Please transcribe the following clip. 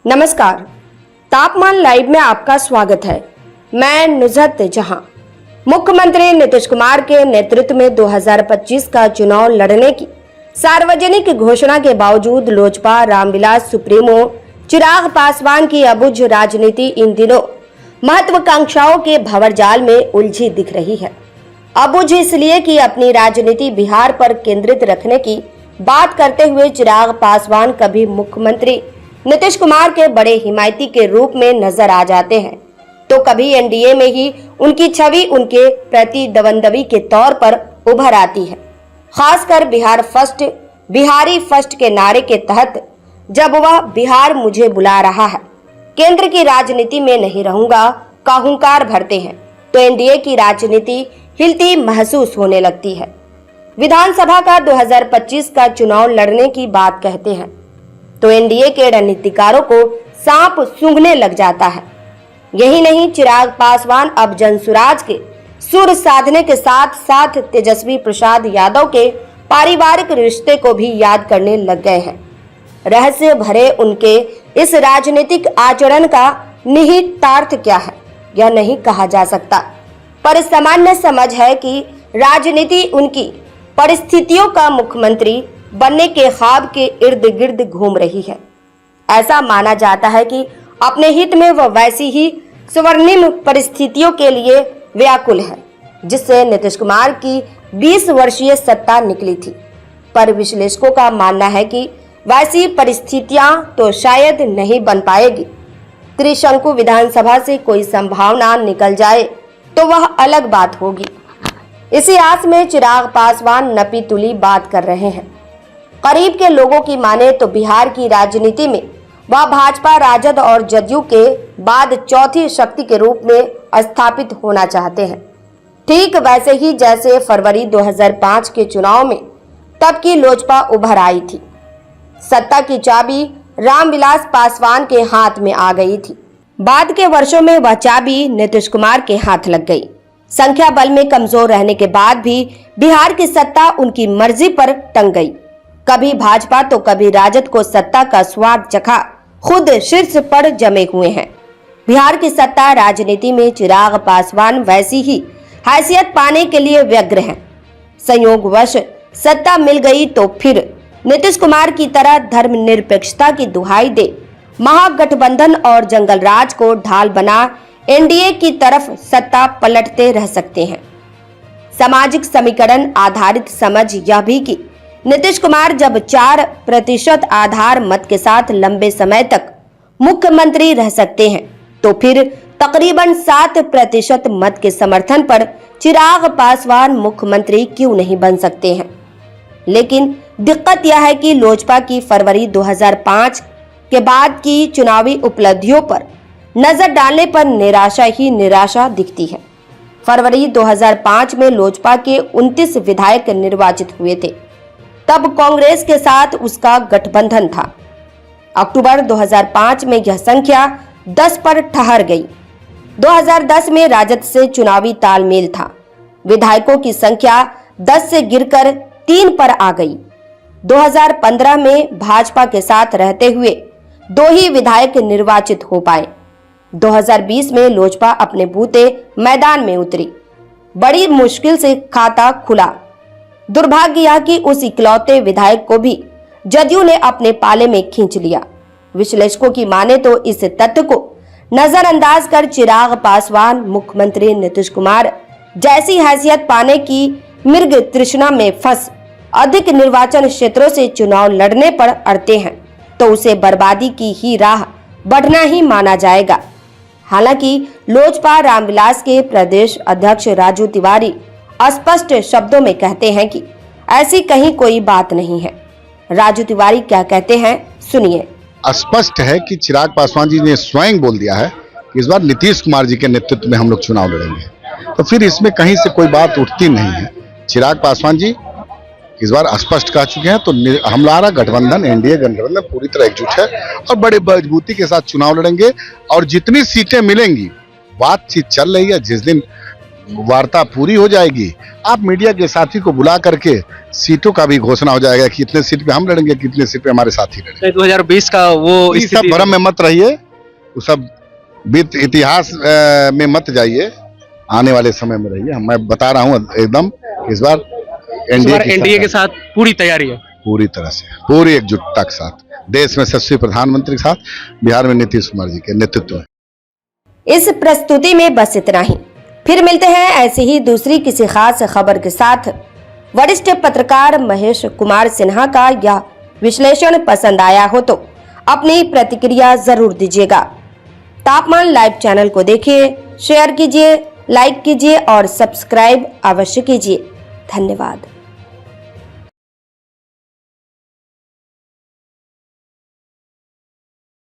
नमस्कार, तापमान लाइव में आपका स्वागत है। मैं नुजरत जहां। मुख्यमंत्री नीतीश कुमार के नेतृत्व में 2025 का चुनाव लड़ने की सार्वजनिक घोषणा के बावजूद लोजपा रामविलास सुप्रीमो चिराग पासवान की अबुझ राजनीति इन दिनों महत्वाकांक्षाओं के भंवरजाल में उलझी दिख रही है। अबुझ इसलिए कि अपनी राजनीति बिहार पर केंद्रित रखने की बात करते हुए चिराग पासवान कभी मुख्यमंत्री नीतीश कुमार के बड़े हिमायती के रूप में नजर आ जाते हैं, तो कभी एनडीए में ही उनकी छवि उनके प्रति दबंधबी के तौर पर उभर आती है। खासकर बिहारी फर्स्ट के नारे के तहत जब वह बिहार मुझे बुला रहा है, केंद्र की राजनीति में नहीं रहूंगा का हुंकार भरते हैं, तो एनडीए की राजनीति हिलती महसूस होने लगती है। विधानसभा का 2025 का चुनाव लड़ने की बात कहते हैं तो एनडीए के रणनीतिकारों को सांप सूंघने लग जाता है। यही नहीं, चिराग पासवान अब जनसुराज के सुर साधने के साथ साथ तेजस्वी प्रसाद यादव के पारिवारिक रिश्ते को भी याद करने लग गए हैं। रहस्य भरे उनके इस राजनीतिक आचरण का निहितार्थ क्या है यह नहीं कहा जा सकता, पर सामान्य समझ है कि राजनीति उनकी परिस्थितियों का मुख्यमंत्री बनने के ख्वाब के इर्द गिर्द घूम रही है। ऐसा माना जाता है कि अपने हित में वह वैसी ही स्वर्णिम परिस्थितियों के लिए व्याकुल है जिससे नीतीश कुमार की 20 वर्षीय सत्ता निकली थी, पर विश्लेषकों का मानना है कि वैसी परिस्थितियां तो शायद नहीं बन पाएगी। त्रिशंकु विधानसभा से कोई संभावना निकल जाए तो वह अलग बात होगी। इसी आस में चिराग पासवान नपी तुली बात कर रहे हैं। करीब के लोगों की माने तो बिहार की राजनीति में वह भाजपा, राजद और जदयू के बाद चौथी शक्ति के रूप में स्थापित होना चाहते हैं। ठीक वैसे ही जैसे फरवरी 2005 के चुनाव में तब की लोजपा उभर आई थी। सत्ता की चाबी रामविलास पासवान के हाथ में आ गई थी। बाद के वर्षों में वह चाबी नीतीश कुमार के हाथ लग गई। संख्या बल में कमजोर रहने के बाद भी बिहार की सत्ता उनकी मर्जी पर टंग गई। कभी भाजपा तो कभी राजद को सत्ता का स्वाद चखा खुद शीर्ष पर जमे हुए हैं। बिहार की सत्ता राजनीति में चिराग पासवान वैसी ही हैसियत पाने के लिए व्यग्र हैं। संयोगवश सत्ता मिल गई तो फिर नीतीश कुमार की तरह धर्मनिरपेक्षता की दुहाई दे महागठबंधन और जंगल राज को ढाल बना एनडीए की तरफ सत्ता पलटते रह सकते हैं। सामाजिक समीकरण आधारित समझ यह भी कि नीतीश कुमार जब 4% आधार मत के साथ लंबे समय तक मुख्यमंत्री रह सकते हैं तो फिर तकरीबन 7% मत के समर्थन पर चिराग पासवान मुख्यमंत्री क्यों नहीं बन सकते हैं। लेकिन दिक्कत यह है कि लोजपा की फरवरी 2005 के बाद की चुनावी उपलब्धियों पर नजर डालने पर निराशा ही निराशा दिखती है। फरवरी 2005 में लोजपा के 29 विधायक निर्वाचित हुए थे, तब कांग्रेस के साथ उसका गठबंधन था। अक्टूबर 2005 में यह संख्या 10 पर ठहर गई। 2010 में राजद से चुनावी तालमेल था। विधायकों की संख्या 10 से गिरकर 3 पर आ गई। 2015 में भाजपा के साथ रहते हुए 2 ही विधायक निर्वाचित हो पाए। 2020 में लोजपा अपने बूते मैदान में उतरी। बड़ी मुश्किल से खाता खुला। दुर्भाग्य यह कि उस इकलौते विधायक को भी जदयू ने अपने पाले में खींच लिया। विश्लेषकों की माने तो इस तथ्य को नजरअंदाज कर चिराग पासवान मुख्यमंत्री नीतीश कुमार जैसी हैसियत पाने की मृग तृष्णा में फंस अधिक निर्वाचन क्षेत्रों से चुनाव लड़ने पर अड़ते हैं तो उसे बर्बादी की ही राह बढ़ना ही माना जाएगा। हालांकि लोजपा रामविलास के प्रदेश अध्यक्ष राजू तिवारी स्पष्ट शब्दों में कहते हैं कि ऐसी कहीं कोई बात नहीं है। राजू तिवारी क्या कहते हैं, सुनिए। स्पष्ट है कि चिराग पासवान जी ने स्वयं बोल दिया है कि इस बार नीतीश कुमार जी के नेतृत्व में हम लोग चुनाव लड़ेंगे, तो फिर इसमें कहीं से कोई बात उठती नहीं है। चिराग पासवान जी इस बार स्पष्ट कह चुके हैं, तो हमारा गठबंधन एनडीए गठबंधन पूरी तरह एकजुट है और बड़े मजबूती के साथ चुनाव लड़ेंगे और जितनी सीटें मिलेंगी बातचीत चल रही है। जिस दिन वार्ता पूरी हो जाएगी, आप मीडिया के साथी को बुला करके सीटों का भी घोषणा हो जाएगा कि इतने सीट पे हम लड़ेंगे, कितने सीट पे हमारे साथी लड़ेंगे। 2020 का वो इस सब भ्रम में मत रहिए, वो सब बीत इतिहास में मत जाइए, आने वाले समय में रहिए। मैं बता रहा हूँ एकदम, इस बार एनडीए के साथ पूरी तैयारी है। पूरी तरह से, पूरी एकजुटता के साथ, देश में यशस्वी प्रधानमंत्री के साथ, बिहार में नीतीश कुमार जी के नेतृत्व में। इस प्रस्तुति में बस इतना ही। फिर मिलते हैं ऐसी ही दूसरी किसी खास खबर के साथ। वरिष्ठ पत्रकार महेश कुमार सिन्हा का यह विश्लेषण पसंद आया हो तो अपनी प्रतिक्रिया जरूर दीजिएगा। तापमान लाइव चैनल को देखिए, शेयर कीजिए, लाइक कीजिए और सब्सक्राइब अवश्य कीजिए। धन्यवाद।